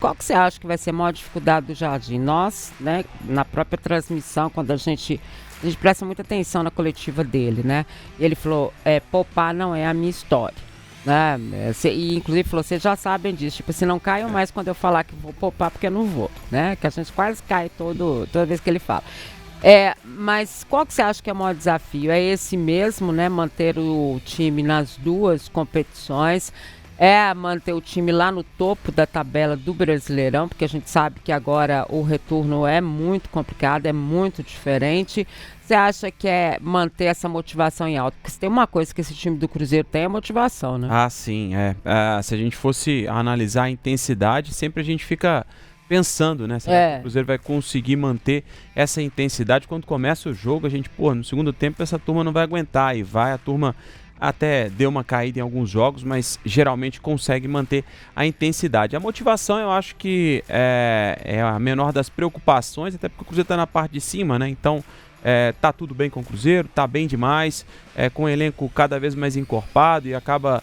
Qual que você acha que vai ser a maior dificuldade do Jardim? Nós, né, na própria transmissão, quando a gente presta muita atenção na coletiva dele, né? E ele falou, poupar não é a minha história, né? E inclusive falou, vocês já sabem disso, tipo, se não caiam mais quando eu falar que vou poupar, porque eu não vou, né? Que a gente quase cai toda vez que ele fala. Mas qual que você acha que é o maior desafio? É esse mesmo, né? Manter o time nas duas competições, manter o time lá no topo da tabela do Brasileirão, porque a gente sabe que agora o retorno é muito complicado, é muito diferente. Você acha que é manter essa motivação em alta? Porque se tem uma coisa que esse time do Cruzeiro tem, é motivação, né? Ah, sim, se a gente fosse analisar a intensidade, sempre a gente fica pensando, né? Será que o Cruzeiro vai conseguir manter essa intensidade? Quando começa o jogo, a gente, no segundo tempo essa turma não vai aguentar, e a turma até deu uma caída em alguns jogos, mas geralmente consegue manter a intensidade. A motivação, eu acho que é a menor das preocupações, até porque o Cruzeiro está na parte de cima, né? Então, tá tudo bem com o Cruzeiro, tá bem demais, com o elenco cada vez mais encorpado, e acaba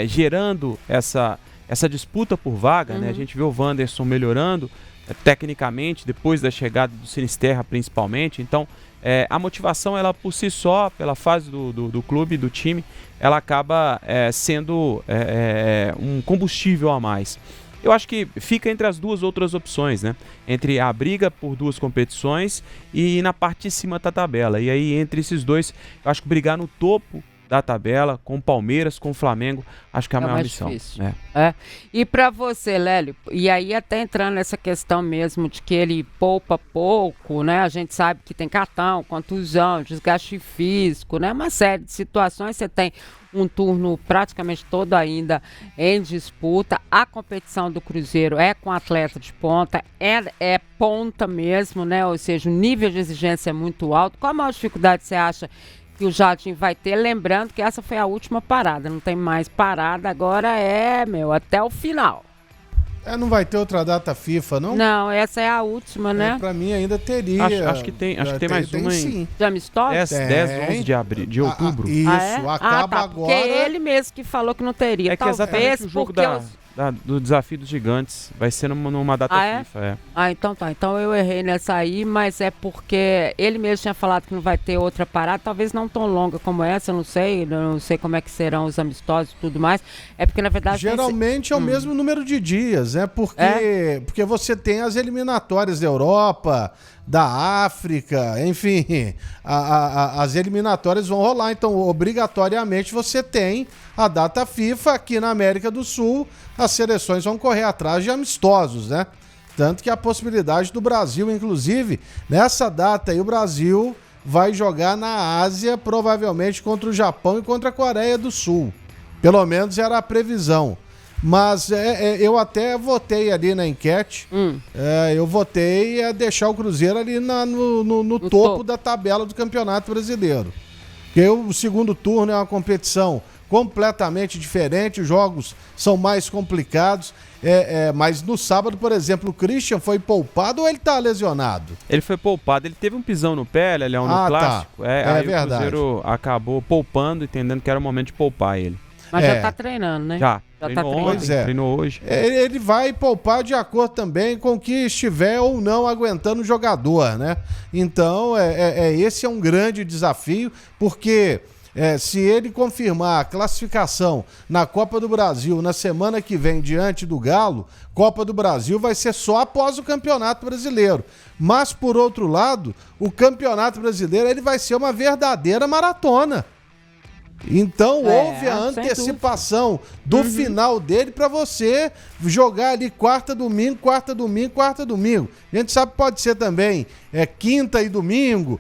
gerando essa disputa por vaga, né? A gente vê o Wanderson melhorando tecnicamente, depois da chegada do Sinisterra principalmente. Então, a motivação, ela por si só, pela fase do clube, do time, ela acaba sendo um combustível a mais. Eu acho que fica entre as duas outras opções, né? Entre a briga por duas competições e na parte de cima da tabela. E aí, entre esses dois, eu acho que brigar no topo da tabela, com o Palmeiras, com o Flamengo, acho que é a maior missão. Difícil. E para você, Lélio, e aí até entrando nessa questão mesmo de que ele poupa pouco, né? A gente sabe que tem cartão, contusão, desgaste físico, né? Uma série de situações. Você tem um turno praticamente todo ainda em disputa. A competição do Cruzeiro é com atleta de ponta, é ponta mesmo, né? Ou seja, o nível de exigência é muito alto. Qual a maior dificuldade você acha que o Jardim vai ter? Lembrando que essa foi a última parada, não tem mais parada, agora até o final. Não vai ter outra data FIFA, não? Não, essa é a última, né? Pra mim ainda teria. Acho que tem mais uma sim. De amistosos? 10, 11 de outubro. Isso, acaba agora. Porque é ele mesmo que falou que não teria. Que exatamente o jogo do Desafio dos Gigantes vai ser numa data FIFA. Então tá. Então eu errei nessa aí, mas é porque ele mesmo tinha falado que não vai ter outra parada, talvez não tão longa como essa, eu não sei como é que serão os amistosos e tudo mais. É porque, na verdade... Geralmente é o mesmo número de dias, né? Porque você tem as eliminatórias da Europa, da África, enfim, as eliminatórias vão rolar, então obrigatoriamente você tem a data FIFA. Aqui na América do Sul, as seleções vão correr atrás de amistosos, né? Tanto que a possibilidade do Brasil, inclusive, nessa data aí, o Brasil vai jogar na Ásia, provavelmente contra o Japão e contra a Coreia do Sul. Pelo menos era a previsão. Mas eu até votei ali na enquete, eu votei a deixar o Cruzeiro ali no topo da tabela do Campeonato Brasileiro. Porque o segundo turno é uma competição completamente diferente, os jogos são mais complicados, mas no sábado, por exemplo, o Christian foi poupado ou ele tá lesionado? Ele foi poupado, ele teve um pisão no pé, Léo, no clássico. Aí verdade. O Cruzeiro acabou poupando, entendendo que era o momento de poupar ele. Mas já tá treinando, né? Já treinou ontem, treinou hoje. Ele vai poupar de acordo também com que estiver ou não aguentando o jogador, né? Então, esse é um grande desafio, porque se ele confirmar a classificação na Copa do Brasil na semana que vem diante do Galo, Copa do Brasil vai ser só após o Campeonato Brasileiro. Mas, por outro lado, o Campeonato Brasileiro ele vai ser uma verdadeira maratona. Então houve a antecipação do final dele para você jogar ali quarta, domingo. A gente sabe que pode ser também quinta e domingo,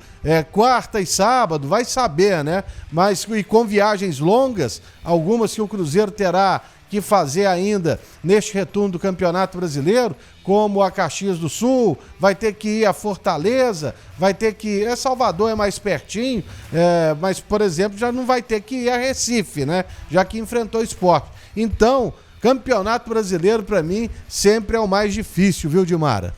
quarta e sábado, vai saber, né? Mas e com viagens longas, algumas que o Cruzeiro terá que fazer ainda neste retorno do Campeonato Brasileiro, como a Caxias do Sul, vai ter que ir a Fortaleza, vai ter que ir... Salvador é mais pertinho, mas, por exemplo, já não vai ter que ir a Recife, né? Já que enfrentou o Sport. Então, Campeonato Brasileiro, para mim, sempre é o mais difícil, viu, Dimara?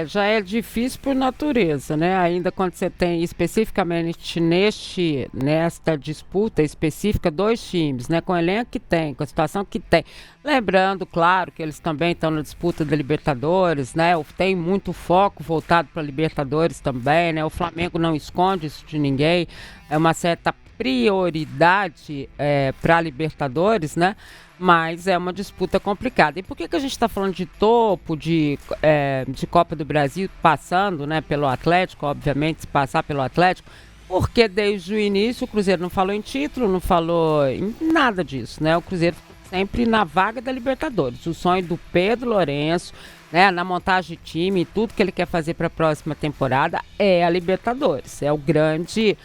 Já é difícil por natureza, né? Ainda quando você tem especificamente nesta disputa específica 2 times, né? Com o elenco que tem, com a situação que tem. Lembrando, claro, que eles também estão na disputa da Libertadores, né? Tem muito foco voltado para a Libertadores também, né? O Flamengo não esconde isso de ninguém. É uma certa prioridade para a Libertadores, né? Mas é uma disputa complicada. E por que a gente está falando de topo, de Copa do Brasil, passando, né, pelo Atlético, obviamente, se passar pelo Atlético? Porque desde o início o Cruzeiro não falou em título, não falou em nada disso, né? O Cruzeiro sempre na vaga da Libertadores. O sonho do Pedro Lourenço, né, na montagem de time, tudo que ele quer fazer para a próxima temporada é a Libertadores. É o grande...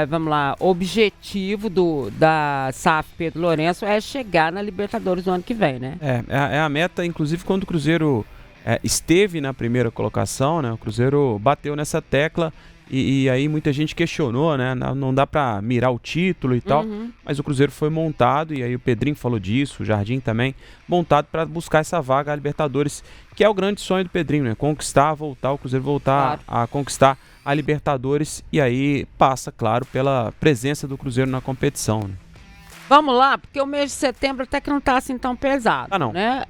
vamos lá, objetivo da SAF Pedro Lourenço é chegar na Libertadores no ano que vem, né? É a meta, inclusive quando o Cruzeiro esteve na primeira colocação, né? O Cruzeiro bateu nessa tecla e aí muita gente questionou, né? Não dá pra mirar o título e tal, mas o Cruzeiro foi montado, e aí o Pedrinho falou disso, o Jardim também, montado para buscar essa vaga à Libertadores, que é o grande sonho do Pedrinho, né? O Cruzeiro voltar a conquistar a Libertadores, e aí passa, claro, pela presença do Cruzeiro na competição, né? Vamos lá, porque o mês de setembro até que não está assim tão pesado, não. Né?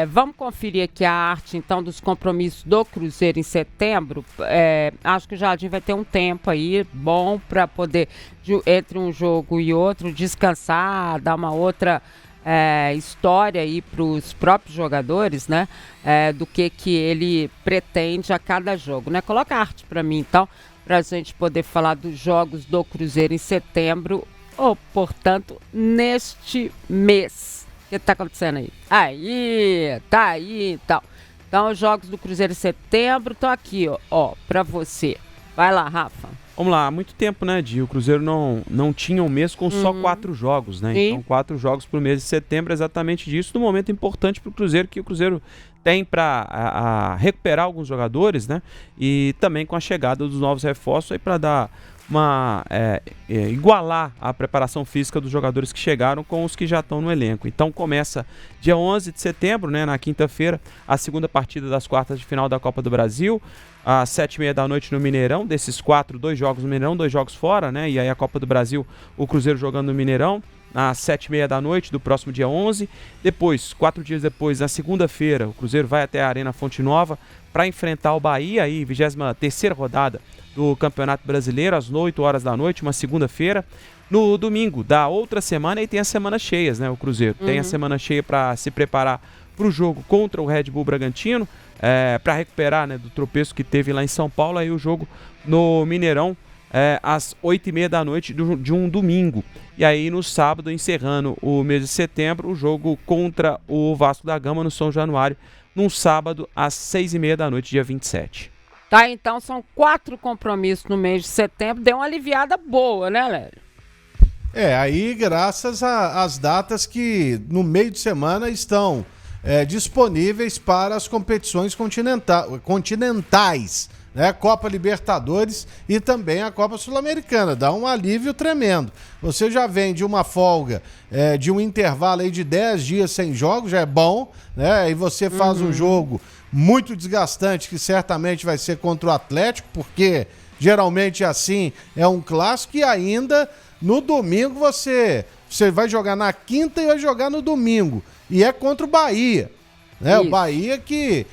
Vamos conferir aqui a arte, então, dos compromissos do Cruzeiro em setembro. Acho que o Jardim vai ter um tempo aí bom para poder, entre um jogo e outro, descansar, dar uma outra história aí para os próprios jogadores, né? Do que ele pretende a cada jogo, né? Coloca a arte para mim, então, para a gente poder falar dos jogos do Cruzeiro em setembro, ou, portanto, neste mês. O que está acontecendo aí? Tá aí, então. Então, os jogos do Cruzeiro em setembro estão aqui, ó, para você. Vai lá, Rafa. Vamos lá, há muito tempo, né, Di? O Cruzeiro não tinha um mês com só 4 jogos, né? Sim. Então, 4 jogos por mês de setembro, exatamente disso, num momento importante para o Cruzeiro, que o Cruzeiro tem para recuperar alguns jogadores, né? E também com a chegada dos novos reforços aí para dar igualar a preparação física dos jogadores que chegaram com os que já estão no elenco. Então começa dia 11 de setembro, né, na quinta-feira, a segunda partida das quartas de final da Copa do Brasil, às 7h30 da noite no Mineirão. Desses 4, 2 jogos no Mineirão, 2 jogos fora, né? E aí a Copa do Brasil, o Cruzeiro jogando no Mineirão, às 7h30 da noite do próximo dia 11. Depois, 4 dias depois, na segunda-feira, o Cruzeiro vai até a Arena Fonte Nova para enfrentar o Bahia, aí 23ª rodada do Campeonato Brasileiro, às 8 horas da noite, uma segunda-feira. No domingo da outra semana, aí tem as semanas cheias, né? O Cruzeiro tem a semana cheia para se preparar para o jogo contra o Red Bull Bragantino, para recuperar, né, do tropeço que teve lá em São Paulo. Aí o jogo no Mineirão, às 8h30 da noite de um domingo. E aí no sábado, encerrando o mês de setembro, o jogo contra o Vasco da Gama no São Januário, num sábado às 6h30 da noite, dia 27. Tá, então são 4 compromissos no mês de setembro. Deu uma aliviada boa, né, Lélio? Aí graças às datas que no meio de semana estão disponíveis para as competições continentais, né? Copa Libertadores e também a Copa Sul-Americana. Dá um alívio tremendo. Você já vem de uma folga, de um intervalo aí de 10 dias sem jogos, já é bom, né? E você faz um jogo muito desgastante, que certamente vai ser contra o Atlético, porque geralmente assim é um clássico, e ainda no domingo você vai jogar na quinta e vai jogar no domingo, e é contra o Bahia, né? O Bahia que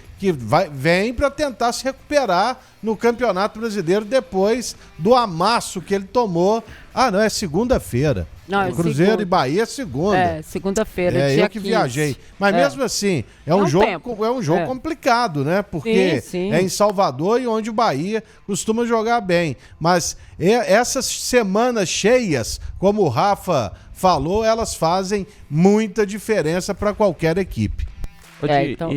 vem para tentar se recuperar no Campeonato Brasileiro depois do amasso que ele tomou. Não, é segunda-feira. Não, é Cruzeiro segunda. E Bahia é segunda. Segunda-feira, dia eu que 15. viajei. Mas mesmo assim, é um jogo complicado, né? Porque sim. é em Salvador, e onde o Bahia costuma jogar bem. Mas essas semanas cheias, como o Rafa falou, elas fazem muita diferença para qualquer equipe. Então,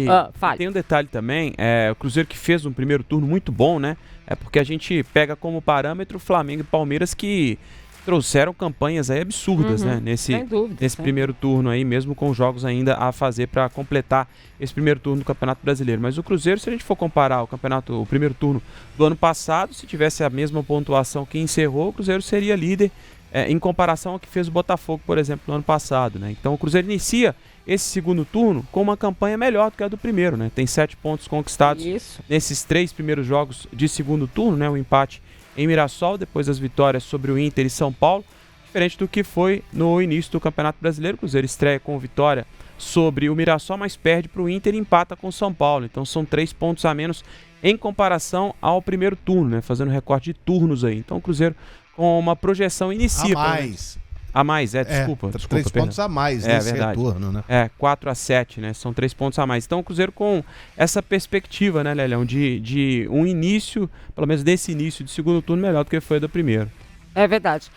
tem um detalhe também, o Cruzeiro que fez um primeiro turno muito bom, né? É porque a gente pega como parâmetro Flamengo e Palmeiras, que trouxeram campanhas aí absurdas, né? Nesse primeiro turno aí, mesmo com jogos ainda a fazer para completar esse primeiro turno do Campeonato Brasileiro. Mas o Cruzeiro, se a gente for comparar o primeiro turno do ano passado, se tivesse a mesma pontuação que encerrou, o Cruzeiro seria líder em comparação ao que fez o Botafogo, por exemplo, no ano passado, né? Então o Cruzeiro inicia esse segundo turno com uma campanha melhor do que a do primeiro, né? Tem 7 pontos conquistados nesses 3 primeiros jogos de segundo turno, né? O empate em Mirassol, depois das vitórias sobre o Inter e São Paulo, diferente do que foi no início do Campeonato Brasileiro. O Cruzeiro estreia com vitória sobre o Mirassol, mas perde para o Inter e empata com o São Paulo. Então são 3 pontos a menos em comparação ao primeiro turno, né? Fazendo recorte de turnos aí. Então o Cruzeiro com uma projeção inicia. A mais, desculpa. 3 pontos a mais nesse retorno, né? 4-7, né? São 3 pontos a mais. Então o Cruzeiro com essa perspectiva, né, Lelão, de um início, pelo menos desse início de segundo turno, melhor do que foi do primeiro. É verdade.